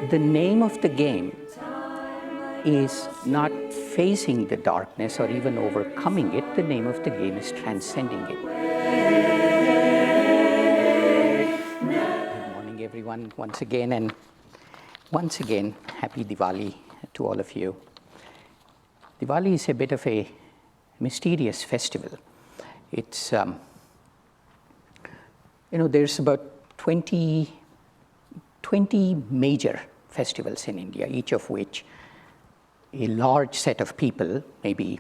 the name of the game is not facing the darkness or even overcoming it. The name of the game is transcending it. Good morning, everyone, once again. And once again, happy Diwali to all of you. Diwali is a bit of a mysterious festival. It's, there's about 20 major festivals in India, each of which a large set of people, maybe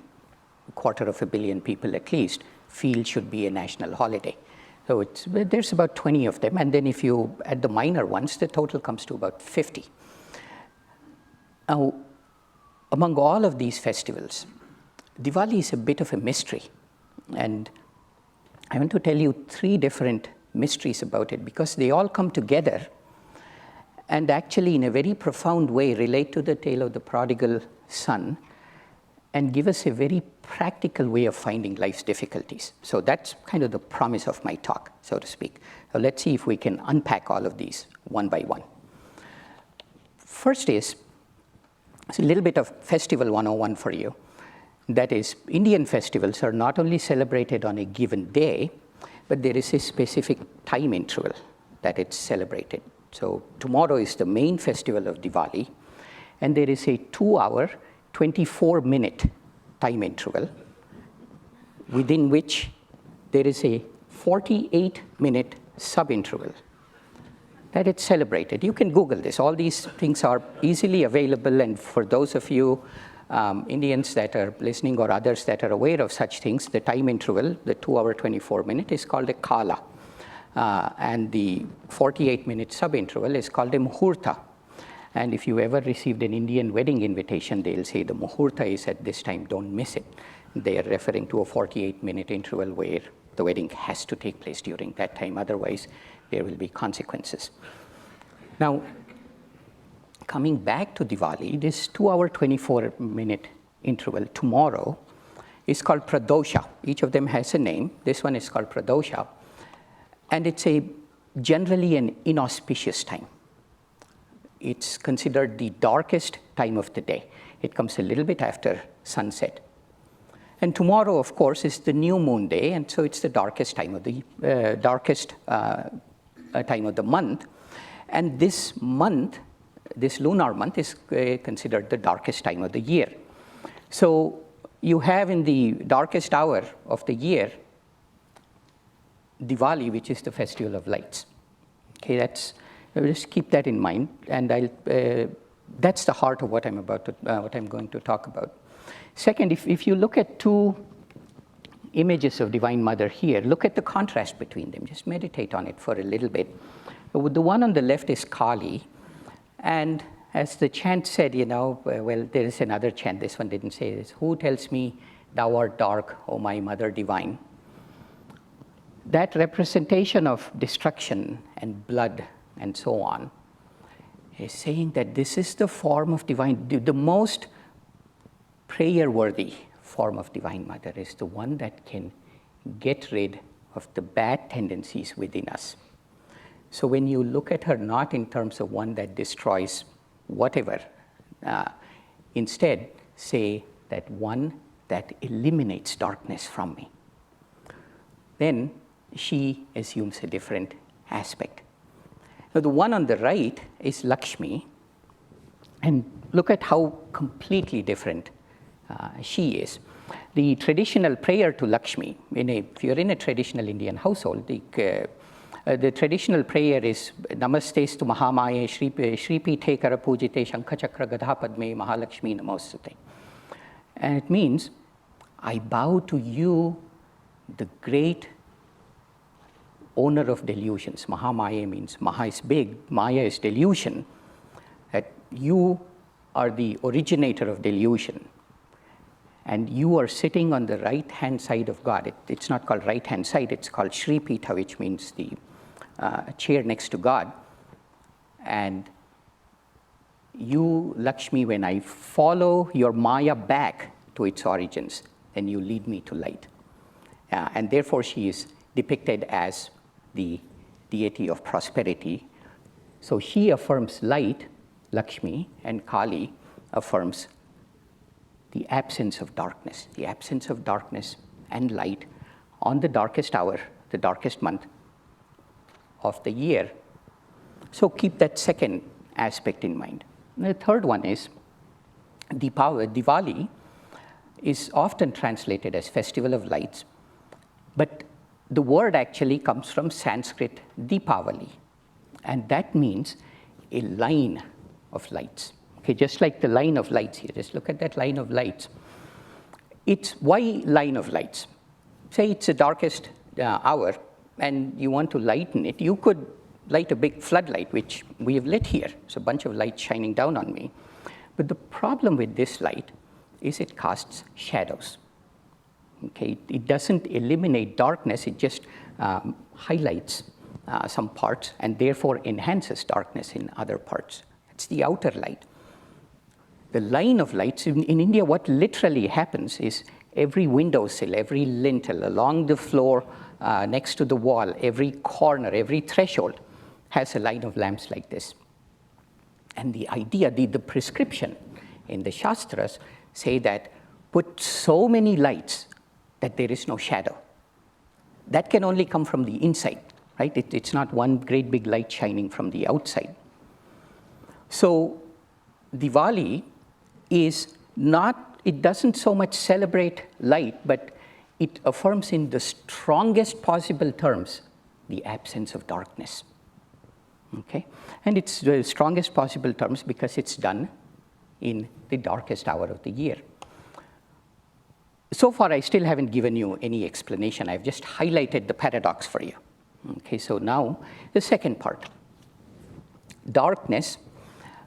250 million people at least, feel should be a national holiday. So there's about 20 of them, and then if you add the minor ones, the total comes to about 50. Now, among all of these festivals, Diwali is a bit of a mystery, and I want to tell you 3 different mysteries about it because they all come together and actually in a very profound way relate to the tale of the prodigal son and give us a very practical way of finding life's difficulties. So that's kind of the promise of my talk, so to speak. So let's see if we can unpack all of these one by one. First is, it's a little bit of Festival 101 for you. That is, Indian festivals are not only celebrated on a given day, but there is a specific time interval that it's celebrated. So tomorrow is the main festival of Diwali, and there is a 2-hour, 24-minute time interval within which there is a 48-minute sub-interval that it's celebrated. You can Google this. All these things are easily available, and for those of you Indians that are listening or others that are aware of such things, the time interval, the 2-hour, 24-minute, is called a kala. And the 48-minute sub-interval is called a muhurta. And if you ever received an Indian wedding invitation, they'll say the muhurta is at this time, don't miss it. They are referring to a 48-minute interval where the wedding has to take place during that time, otherwise there will be consequences. Now, coming back to Diwali, this 2-hour, 24-minute interval tomorrow is called Pradosha. Each of them has a name. This one is called Pradosha. And it's generally an inauspicious time. It's considered the darkest time of the day. It comes a little bit after sunset. And tomorrow, of course, is the new moon day, and so it's the darkest time of the month. And this month, this lunar month, is considered the darkest time of the year. So you have in the darkest hour of the year Diwali, which is the festival of lights. Okay, just keep that in mind, and that's the heart of what I'm going to talk about. Second, if you look at 2 images of Divine Mother here, look at the contrast between them. Just meditate on it for a little bit. The one on the left is Kali, and as the chant said, well, there is another chant. This one didn't say this. Who tells me thou art dark, O my Mother Divine? That representation of destruction and blood and so on is saying that this is the form of divine, the most prayer-worthy form of Divine Mother is the one that can get rid of the bad tendencies within us. So when you look at her not in terms of one that destroys whatever, instead say that one that eliminates darkness from me, then she assumes a different aspect. Now, the one on the right is Lakshmi, and look at how completely different she is. The traditional prayer to Lakshmi, if you're in a traditional Indian household, the traditional prayer is Namastestu Mahamaye Shripite Karapujite Shankachakra Gadhapadme Mahalakshmi Namostute. And it means, I bow to you, the great owner of delusions. Mahamaya means Maha is big, Maya is delusion. That you are the originator of delusion. And you are sitting on the right-hand side of God. It's not called right-hand side, it's called Shripita, which means the chair next to God. And you, Lakshmi, when I follow your Maya back to its origins, then you lead me to light. And therefore, she is depicted as the deity of prosperity. So she affirms light, Lakshmi, and Kali affirms the absence of darkness and light on the darkest hour, the darkest month of the year. So keep that second aspect in mind. And the third one is Diwali is often translated as Festival of Lights, but the word actually comes from Sanskrit Deepavali, and that means a line of lights. Okay, just like the line of lights here, just look at that line of lights. It's why line of lights? Say it's the darkest hour and you want to lighten it, you could light a big floodlight, which we have lit here. It's a bunch of light shining down on me. But the problem with this light is it casts shadows. Okay, it doesn't eliminate darkness, it just highlights some parts and therefore enhances darkness in other parts. It's the outer light. The line of lights, in India, what literally happens is every windowsill, every lintel, along the floor, next to the wall, every corner, every threshold has a line of lamps like this. And the idea, the prescription in the Shastras say that put so many lights that there is no shadow. That can only come from the inside, right? It's not one great big light shining from the outside. So Diwali is not, it doesn't so much celebrate light, but it affirms in the strongest possible terms the absence of darkness. Okay? And it's the strongest possible terms because it's done in the darkest hour of the year. So far, I still haven't given you any explanation. I've just highlighted the paradox for you. Okay, so now the second part. Darkness,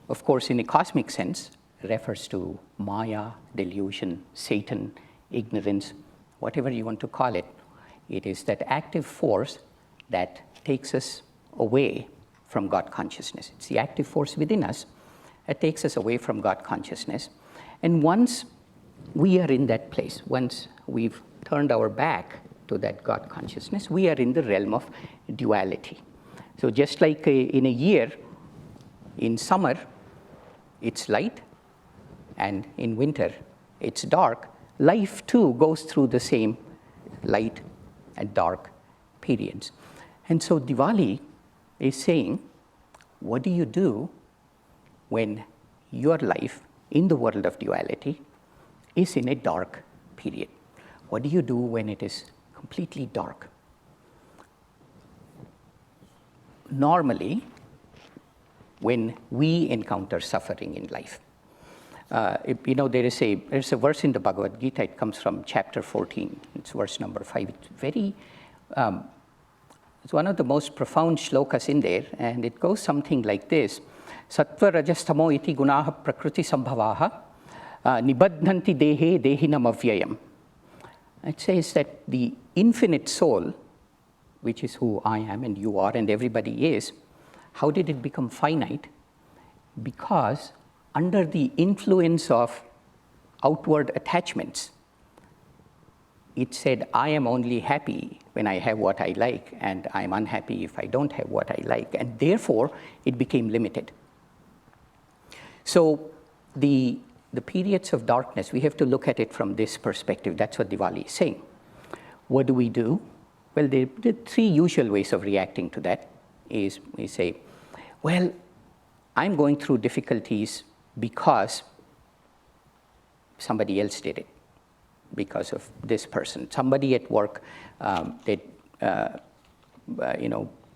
of course, in a cosmic sense, refers to Maya, delusion, Satan, ignorance, whatever you want to call it. It is that active force that takes us away from God consciousness. It's the active force within us that takes us away from God consciousness. And once we are in that place, once we've turned our back to that God consciousness, we are in the realm of duality. So just like in a year, in summer, it's light, and in winter, it's dark. Life, too, goes through the same light and dark periods. And so Diwali is saying, what do you do when your life in the world of duality is in a dark period? What do you do when it is completely dark? Normally, when we encounter suffering in life, there's a verse in the Bhagavad Gita. It comes from chapter 14. It's verse number 5. It's one of the most profound shlokas in there, and it goes something like this: Sattva rajastamo iti gunaha prakriti sambhavaha nibadhanti dehe dehinam avyayam. It says that the infinite soul, which is who I am and you are and everybody is, how did it become finite? Because under the influence of outward attachments, it said, I am only happy when I have what I like, and I'm unhappy if I don't have what I like, and therefore it became limited. So the periods of darkness, we have to look at it from this perspective. That's what Diwali is saying. What do we do? Well, the three usual ways of reacting to that is we say, well, I'm going through difficulties because somebody else did it, because of this person. Somebody at work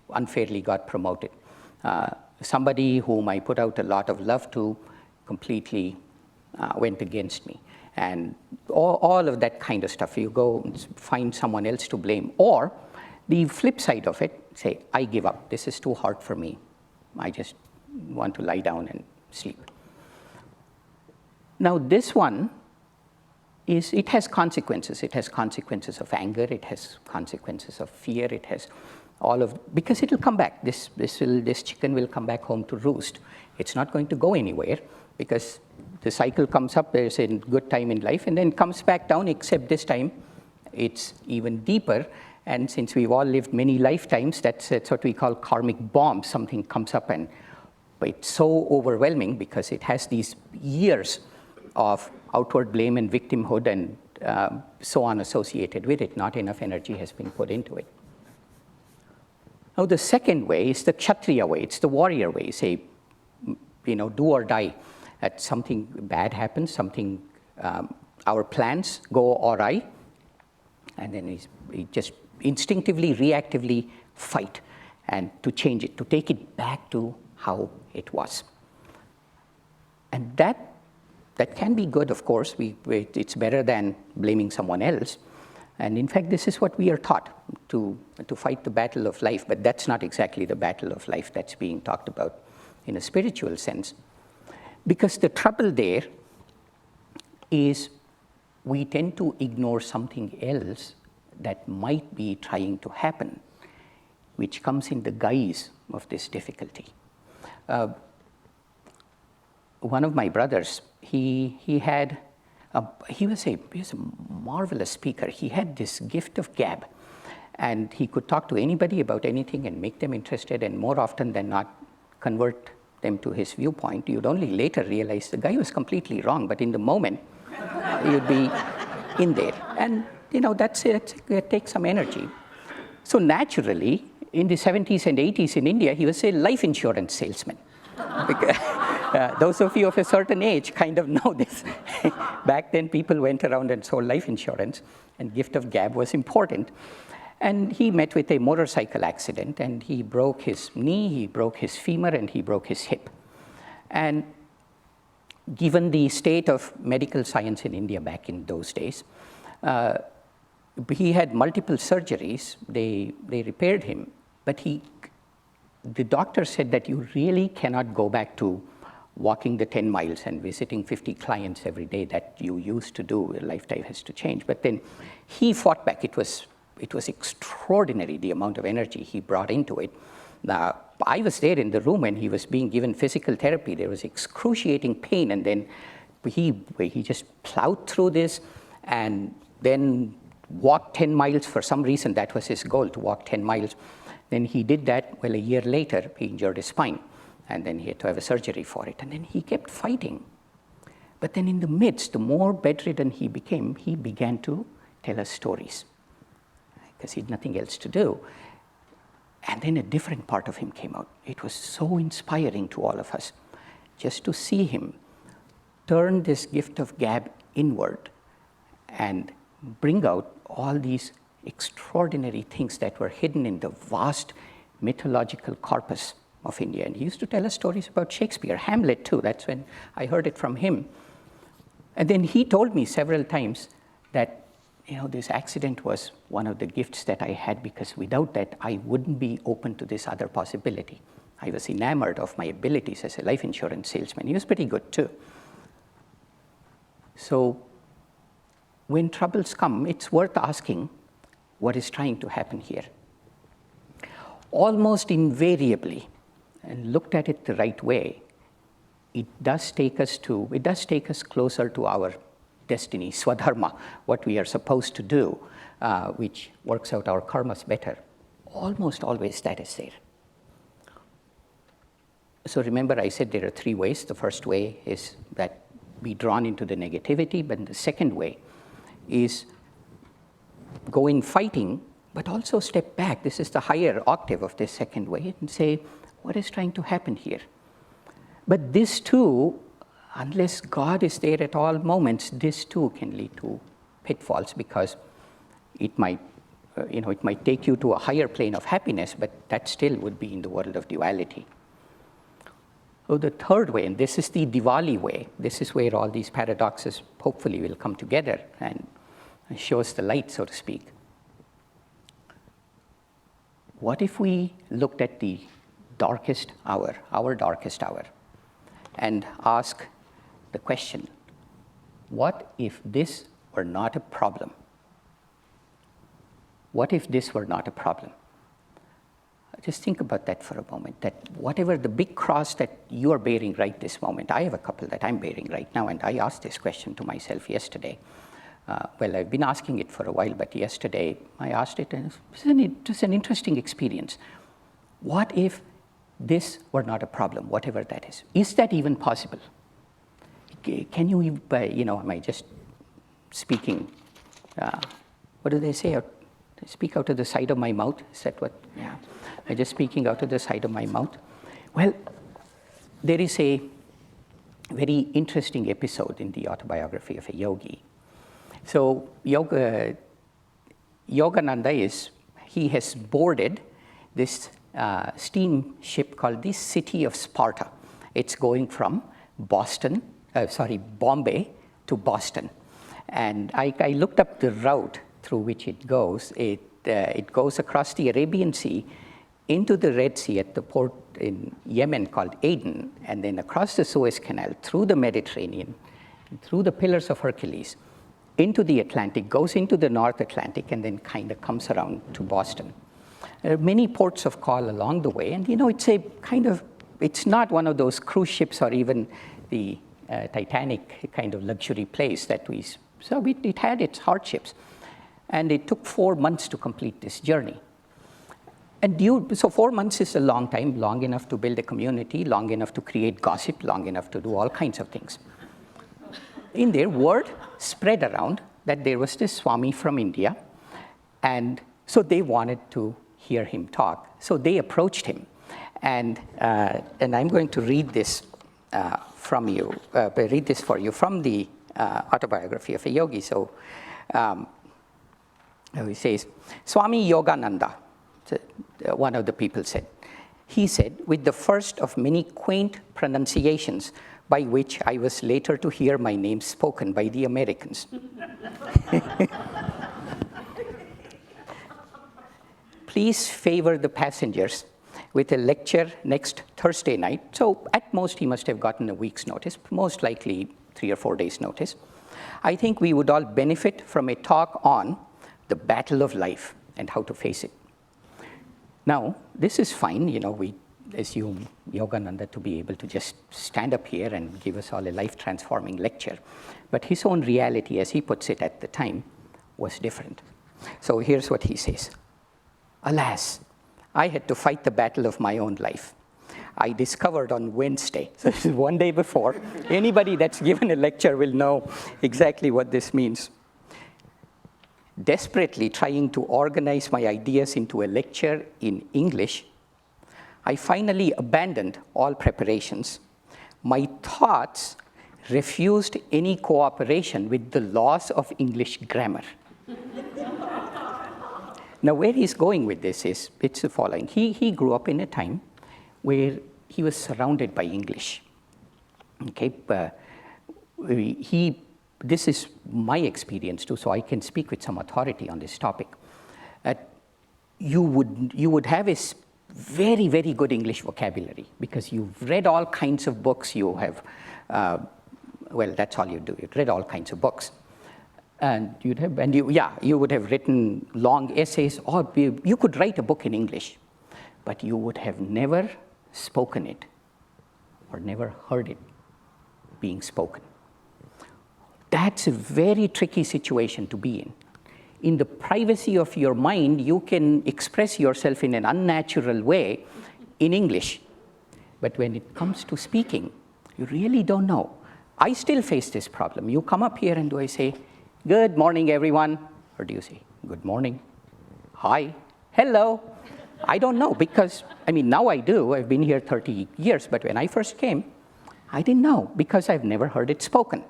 unfairly got promoted. Somebody whom I put out a lot of love to completely went against me. And all of that kind of stuff. You go and find someone else to blame. Or the flip side of it, say, I give up. This is too hard for me. I just want to lie down and sleep. Now, this one it has consequences. It has consequences of anger. It has consequences of fear. It has because it will come back. This chicken will come back home to roost. It's not going to go anywhere because the cycle comes up. There's a good time in life and then comes back down, except this time it's even deeper. And since we've all lived many lifetimes, that's what we call karmic bomb. Something comes up and but it's so overwhelming because it has these years of outward blame and victimhood and so on associated with it. Not enough energy has been put into it. Now, the second way is the Kshatriya way. It's the warrior way. Say, do or die. That something bad happens, something, our plans go awry, and then we just instinctively, reactively fight and to change it, to take it back to how it was. And that can be good, of course. It's better than blaming someone else. And in fact, this is what we are taught, to fight the battle of life. But that's not exactly the battle of life that's being talked about in a spiritual sense. Because the trouble there is we tend to ignore something else that might be trying to happen, which comes in the guise of this difficulty. One of my brothers, he was a marvelous speaker. He had this gift of gab, and he could talk to anybody about anything and make them interested, and more often than not, convert them to his viewpoint. You'd only later realize the guy was completely wrong, but in the moment, you'd be in there. And that's it. It takes some energy. So naturally, in the 70s and 80s in India, he was a life insurance salesman. Those of you of a certain age kind of know this. Back then, people went around and sold life insurance, and gift of gab was important. And he met with a motorcycle accident, and he broke his knee, he broke his femur, and he broke his hip. And given the state of medical science in India back in those days, he had multiple surgeries. They repaired him, but the doctor said that you really cannot go back to walking the 10 miles and visiting 50 clients every day that you used to do. Your lifestyle has to change. But then he fought back. It was extraordinary, the amount of energy he brought into it. Now, I was there in the room when he was being given physical therapy. There was excruciating pain, and then he just plowed through this and then walked 10 miles. For some reason, that was his goal, to walk 10 miles. Then he did that. Well, a year later, he injured his spine, and then he had to have a surgery for it. And then he kept fighting. But then in the midst, the more bedridden he became, he began to tell us stories, because he had nothing else to do. And then a different part of him came out. It was so inspiring to all of us just to see him turn this gift of gab inward and bring out all these extraordinary things that were hidden in the vast mythological corpus of India. And he used to tell us stories about Shakespeare, Hamlet too. That's when I heard it from him. And then he told me several times that this accident was one of the gifts that I had, because without that, I wouldn't be open to this other possibility. I was enamored of my abilities as a life insurance salesman. He was pretty good too. So when troubles come, it's worth asking what is trying to happen here. Almost invariably, and looked at it the right way, it does take us closer to our destiny, swadharma, what we are supposed to do, which works out our karmas better. Almost always that is there. So remember, I said there are three ways. The first way is that be drawn into the negativity, but the second way is go in fighting, but also step back. This is the higher octave of this second way, and say, what is trying to happen here? But this too, unless God is there at all moments, this too can lead to pitfalls, because it might take you to a higher plane of happiness, but that still would be in the world of duality. So the third way, and this is the Diwali way, this is where all these paradoxes hopefully will come together and show us the light, so to speak. What if we looked at the darkest hour, our darkest hour, and ask the question, what if this were not a problem? What if this were not a problem? Just think about that for a moment, that whatever the big cross that you are bearing right this moment, I have a couple that I'm bearing right now, and I asked this question to myself yesterday. I've been asking it for a while, but yesterday I asked it, and it was an interesting experience. What if this were not a problem, whatever that is. Is that even possible? Can you, am I just speaking, what do they say? Speak out of the side of my mouth? Is that what? Yeah. I'm just speaking out of the side of my mouth. Well, there is a very interesting episode in the autobiography of a yogi. So Yogananda he has boarded this steamship called the City of Sparta. It's going from Bombay to Boston. And I looked up the route through which it goes. It goes across the Arabian Sea into the Red Sea at the port in Yemen called Aden, and then across the Suez Canal, through the Mediterranean, through the Pillars of Hercules, into the Atlantic, goes into the North Atlantic, and then kind of comes around to Boston. There are many ports of call along the way, and it's not one of those cruise ships or even the Titanic kind of luxury place so it had its hardships. And it took 4 months to complete this journey. And so 4 months is a long time, long enough to build a community, long enough to create gossip, long enough to do all kinds of things. In there, word spread around that there was this Swami from India, and so they wanted to hear him talk. So they approached him, and I'm going to read this for you from the autobiography of a yogi. So he says, Swami Yogananda, one of the people said, he said, with the first of many quaint pronunciations by which I was later to hear my name spoken by the Americans. Please favor the passengers with a lecture next Thursday night. So at most, he must have gotten a week's notice, most likely 3 or 4 days' notice. I think we would all benefit from a talk on the battle of life and how to face it. Now, this is fine. We assume Yogananda to be able to just stand up here and give us all a life-transforming lecture. But his own reality, as he puts it at the time, was different. So here's what he says. Alas, I had to fight the battle of my own life. I discovered on Wednesday, so this is one day before, anybody that's given a lecture will know exactly what this means. Desperately trying to organize my ideas into a lecture in English, I finally abandoned all preparations. My thoughts refused any cooperation with the laws of English grammar. Now, where he's going with this is, it's the following. He grew up in a time where he was surrounded by English. Okay, this is my experience too, so I can speak with some authority on this topic. You would have a very, very good English vocabulary because you've read all kinds of books. You have, that's all you do. You've read all kinds of books, and you would have written long essays, or you could write a book in English, but you would have never spoken it or never heard it being spoken. That's a very tricky situation to be in. In the privacy of your mind, you can express yourself in an unnatural way in English. But when it comes to speaking, you really don't know. I still face this problem. You come up here and do I say, good morning, everyone? Or do you say, good morning, hi, hello? I don't know because, now I do. I've been here 30 years, but when I first came, I didn't know because I've never heard it spoken.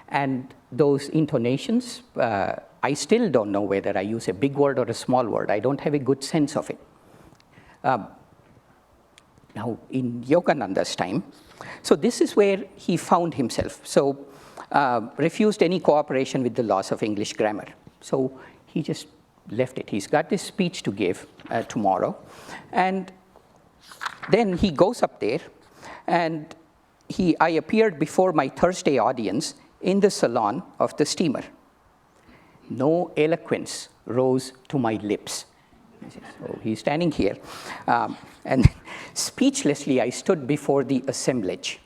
And those intonations, I still don't know whether I use a big word or a small word. I don't have a good sense of it. Now, in Yogananda's time, so this is where he found himself. So refused any cooperation with the laws of English grammar. So he just left it. He's got this speech to give tomorrow. And then he goes up there, and I appeared before my Thursday audience in the salon of the steamer. No eloquence rose to my lips. So he's standing here. And speechlessly, I stood before the assemblage.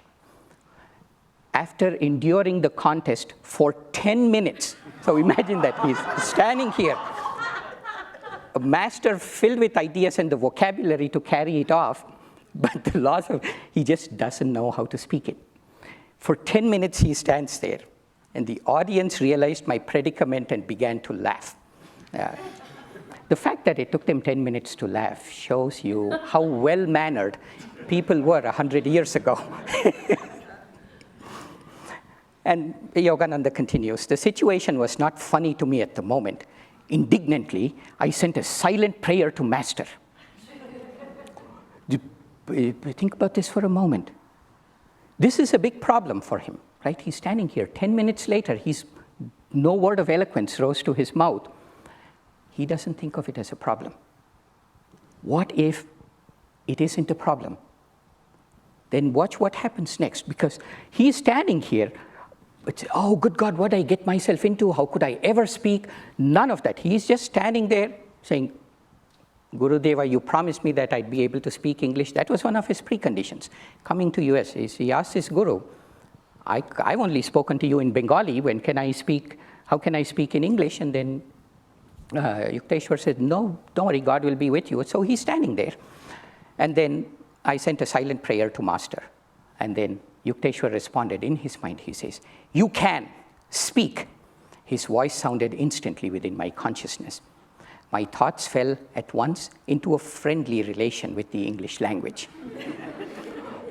After enduring the contest for 10 minutes, so imagine that he's standing here, a master filled with ideas and the vocabulary to carry it off. but the loss of, he just doesn't know how to speak it. For 10 minutes, he stands there, and the audience realized my predicament and began to laugh. The fact that it took them 10 minutes to laugh shows you how well-mannered people were 100 years ago. And Yogananda continues, the situation was not funny to me at the moment. Indignantly, I sent a silent prayer to Master. Think about this for a moment. This is a big problem for him, right? He's standing here. 10 minutes later, no word of eloquence rose to his mouth. He doesn't think of it as a problem. What if it isn't a problem? Then watch what happens next, because he's standing here. It's, oh, good God, what did I get myself into? How could I ever speak? None of that. He's just standing there saying, Gurudeva, you promised me that I'd be able to speak English. That was one of his preconditions. Coming to US, he asked his guru, I've only spoken to you in Bengali. How can I speak in English? And then Yukteswar said, no, don't worry, God will be with you. So he's standing there. And then I sent a silent prayer to Master. And then Yukteswar responded in his mind. He says, you can speak. His voice sounded instantly within my consciousness. My thoughts fell at once into a friendly relation with the English language.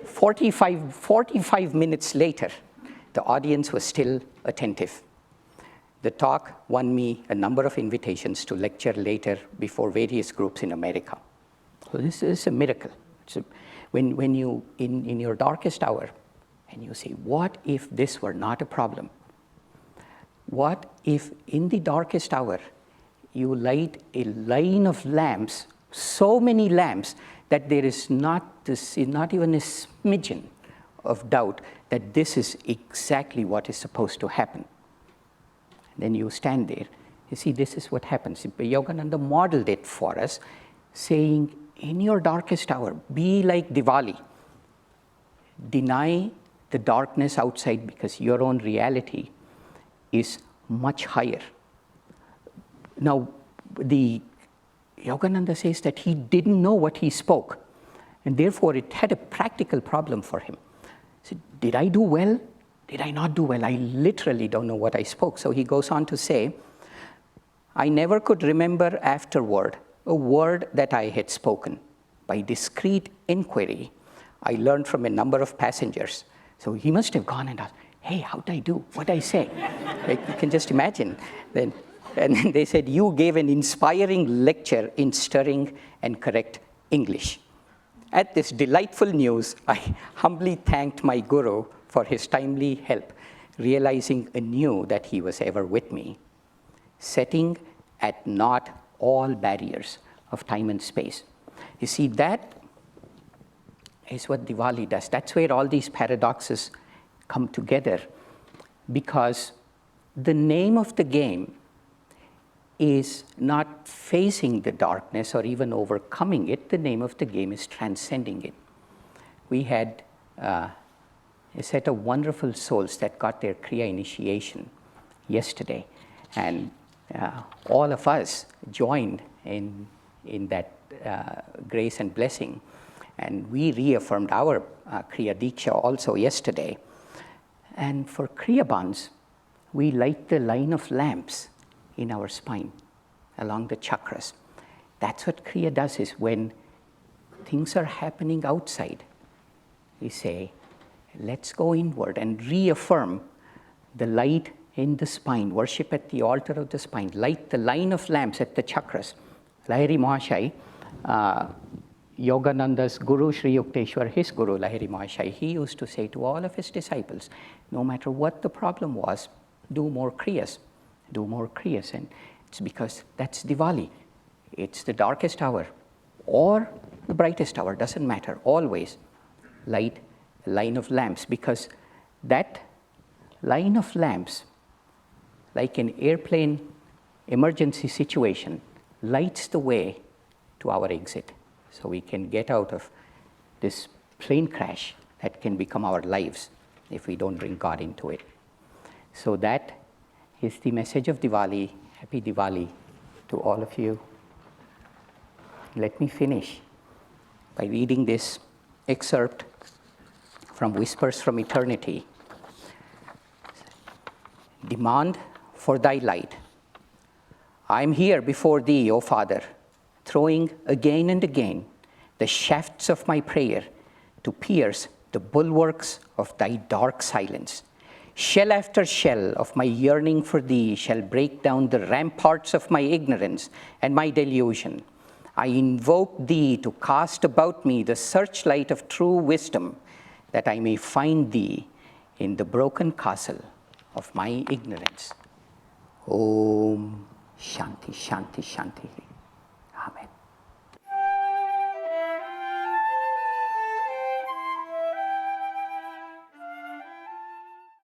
45 minutes later, the audience was still attentive. The talk won me a number of invitations to lecture later before various groups in America. So this is a miracle. When you, in your darkest hour, and you say, what if this were not a problem? What if in the darkest hour, you light a line of lamps, so many lamps, that there is not even a smidgen of doubt that this is exactly what is supposed to happen. Then you stand there. You see, this is what happens. Yogananda modeled it for us, saying, in your darkest hour, be like Diwali. Deny the darkness outside because your own reality is much higher. Now, the Yogananda says that he didn't know what he spoke, and therefore it had a practical problem for him. He said, did I do well? Did I not do well? I literally don't know what I spoke. So he goes on to say, I never could remember afterward a word that I had spoken. By discreet inquiry, I learned from a number of passengers. So he must have gone and asked, hey, how did I do? What did I say? Like, you can just imagine. And then they said, you gave an inspiring lecture in stirring and correct English. At this delightful news, I humbly thanked my guru for his timely help, realizing anew that he was ever with me, setting at naught all barriers of time and space. You see, that is what Diwali does. That's where all these paradoxes come together, because the name of the game is not facing the darkness or even overcoming it. The name of the game is transcending it. We had a set of wonderful souls that got their Kriya initiation yesterday, and all of us joined in that grace and blessing. And we reaffirmed our Kriya Diksha also yesterday. And for Kriya Bandhs, we light the line of lamps in our spine along the chakras. That's what Kriya does, is when things are happening outside, we say, let's go inward and reaffirm the light in the spine, worship at the altar of the spine, light the line of lamps at the chakras. Lahiri Mahashai, Yogananda's guru, Sri Yukteswar, his guru, Lahiri Mahashai, he used to say to all of his disciples, no matter what the problem was, do more kriyas, do more kriyas. And it's because that's Diwali. It's the darkest hour or the brightest hour, doesn't matter. Always light a line of lamps, because that line of lamps, like an airplane emergency situation, lights the way to our exit. So we can get out of this plane crash that can become our lives if we don't bring God into it. So that is the message of Diwali. Happy Diwali to all of you. Let me finish by reading this excerpt from Whispers from Eternity. Demand for thy light. I am here before thee, O Father, throwing again and again the shafts of my prayer to pierce the bulwarks of thy dark silence. Shell after shell of my yearning for thee shall break down the ramparts of my ignorance and my delusion. I invoke thee to cast about me the searchlight of true wisdom, that I may find thee in the broken castle of my ignorance. Om Shanti, Shanti, Shanti.